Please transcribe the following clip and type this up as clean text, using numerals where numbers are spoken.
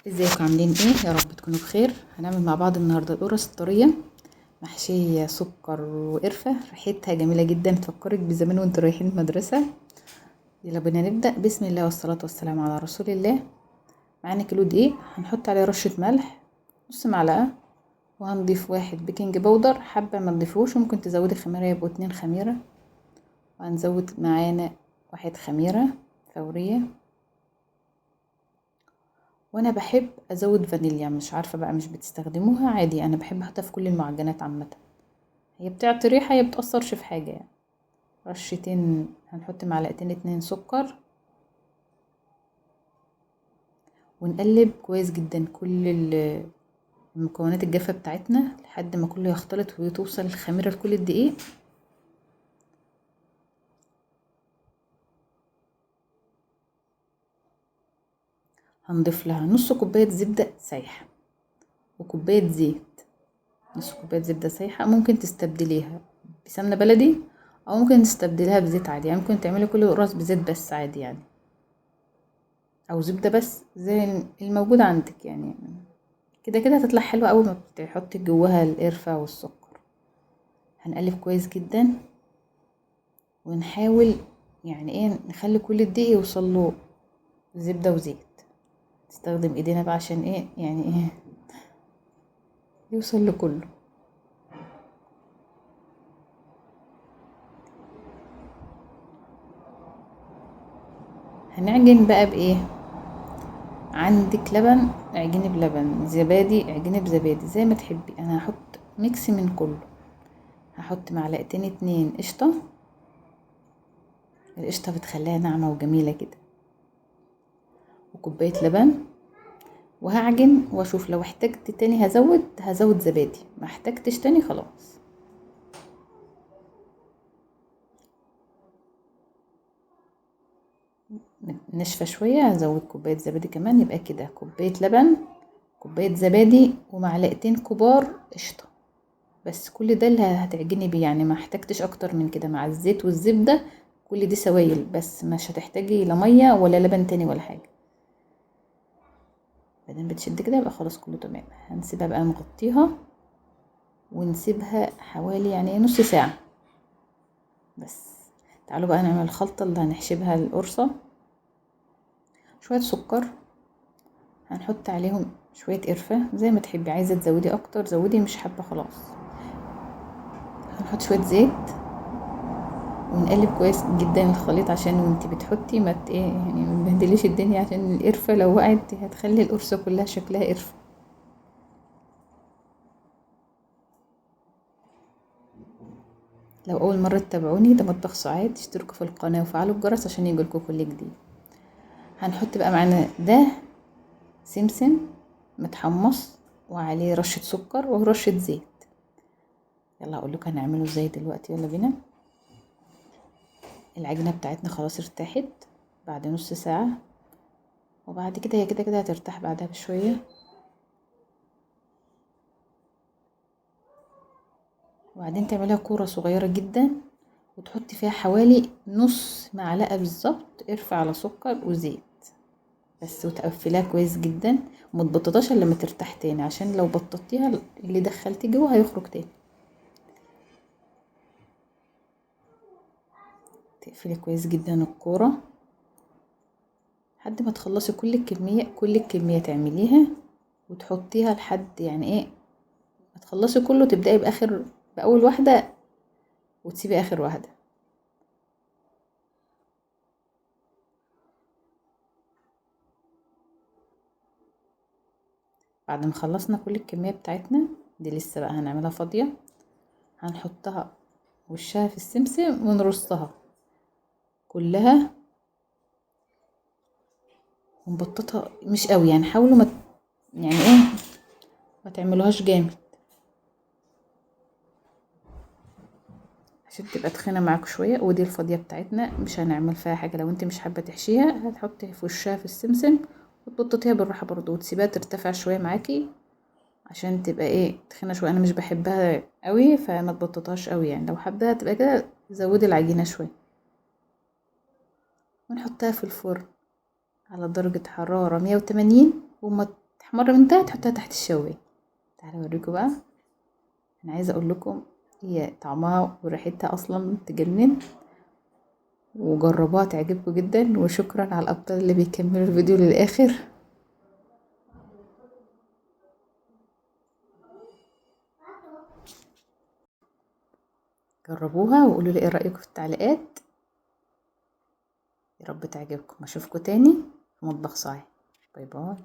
ازيكم عاملين ايه؟ يا رب تكونوا بخير. هنعمل مع بعض النهارده القرص الطريه محشيه سكر وقرفه، ريحتها جميله جدا تفكرك بزمان وانتوا رايحين المدرسه. يلا بينا نبدا. بسم الله والصلاه والسلام على رسول الله. معانا كيلو دقيق، هنحط عليه رشه ملح نص معلقه، وهنضيف 1 بيكنج باودر، حابه ما تضيفوش وممكن تزودي خميره يبقوا 2 خميره، وهنزود معانا 1 خميره فوريه، وانا بحب ازود فانيليا. مش عارفه بقى مش بتستخدموها عادي، انا بحب احطها في كل المعجنات عامه، هي بتعطي ريحه، هي بتاثرش في حاجه يعني. رشتين، هنحط معلقتين 2 سكر، ونقلب كويس جدا كل المكونات الجافه بتاعتنا لحد ما كله يختلط وتوصل الخميره لكل الدقيق. هنضيف لها نص كوبايه زبده سايحه وكوبايه زيت. نص كوبايه زبده سايحه ممكن تستبدليها بسمنه بلدي، او ممكن تستبدلها بزيت عادي، يعني ممكن تعملي كل القراص بزيت بس عادي يعني، او زبده بس زي الموجود عندك يعني. كده كده هتطلع حلوه اول ما تحطي جواها القرفه والسكر. هنقلب كويس جدا ونحاول يعني ايه نخلي كل الدقيق يوصل له زبده وزيت. نستخدم ايدينا بقى عشان ايه يعني ايه يوصل لكله. هنعجن بقى بايه؟ عندك لبن اعجني بلبن، زبادي اعجني بزبادي، زي ما تحبي. انا هحط ميكس من كله. هحط معلقتين 2 قشطه، القشطه بتخليها ناعمه وجميله كده، وكوبايه لبن، وهعجن واشوف لو احتجت تاني هزود زبادي، ما احتجتش تاني خلاص. ناشفه شويه هزود كوبايه زبادي كمان، يبقى كده كوبايه لبن، كوبايه زبادي، ومعلقتين كبار قشطه. بس كل ده اللي هتعجني بيه يعني، ما احتجتش اكتر من كده. مع الزيت والزبده كل دي سوائل بس، مش هتحتاجي لا ميه ولا لبن تاني ولا حاجه. بعدين بتشد كده يبقى خلاص كله تمام. هنسيبها بقى نغطيها ونسيبها حوالي يعني نص ساعه بس. تعالوا بقى نعمل الخلطه اللي هنحشي القرصه. شويه سكر، هنحط عليهم شويه قرفه زي ما تحبي، عايزه تزودي اكتر زودي، مش حابه خلاص. هنحط شويه زيت ونقلب كويس جدا الخليط، عشان وانتي بتحطي ما ايه يعني ما تبهدليش الدنيا، عشان القرفه لو وقعت هتخلي القرصه كلها شكلها قرفه. لو اول مره تتابعوني ده مطبخ سعاد، اشتركوا في القناه وفعلوا الجرس عشان يجيلكوا كل جديد. هنحط بقى معانا ده سمسم متحمص وعليه رشه سكر ورشه زيت. يلا اقول لكم هنعمله ازاي دلوقتي، يلا بينا. العجينه بتاعتنا خلاص ارتاحت بعد نص ساعه، وبعد كده هي كده كده هترتاح بعدها بشويه. وبعدين تعمليها كوره صغيره جدا، وتحطي فيها حوالي نص معلقه بالظبط قرفه على سكر وزيت بس، وتقفليها كويس جدا، وما تبططهاش الا لما ترتاح تاني، عشان لو بططيها اللي دخلتيه جوه هيخرج تاني. تقفلي كويس جدا الكوره لحد ما تخلصي كل الكميه تعمليها وتحطيها لحد يعني ايه ما تخلصي كله، تبداي باول واحده وتسيبي اخر واحده. بعد ما خلصنا كل الكميه بتاعتنا دي، لسه بقى هنعملها فاضيه. هنحطها وشها في السمسم ونرصها كلها ونبططها مش قوي يعني، حاولوا ما يعني ايه ما تعملوهاش جامد عشان تبقى تخينه معاكوا شويه. ودي الفاضيه بتاعتنا مش هنعمل فيها حاجه، لو انت مش حابه تحشيها هتحطي في وشها في السمسم وتبططيها بالراحه برضو، وتسيبها ترتفع شويه معاكي عشان تبقى ايه تخينه شويه. انا مش بحبها قوي فما تبططهاش قوي يعني، لو حباها تبقى كده زودي العجينه شويه. ونحطها في الفرن على درجه حراره 180، وما تحمر من تحت تحطها تحت الشوايه. تعالوا اوريكم بقى. انا عايزه اقول لكم هي طعمها وريحتها اصلا تجنن، وجربوها تعجبكم جدا. وشكرا على الابطال اللي بيكملوا الفيديو للاخر. جربوها وقولوا لي ايه رايكم في التعليقات. يا رب تعجبكم. اشوفكم تاني في مطبخ صاحي. باي باي.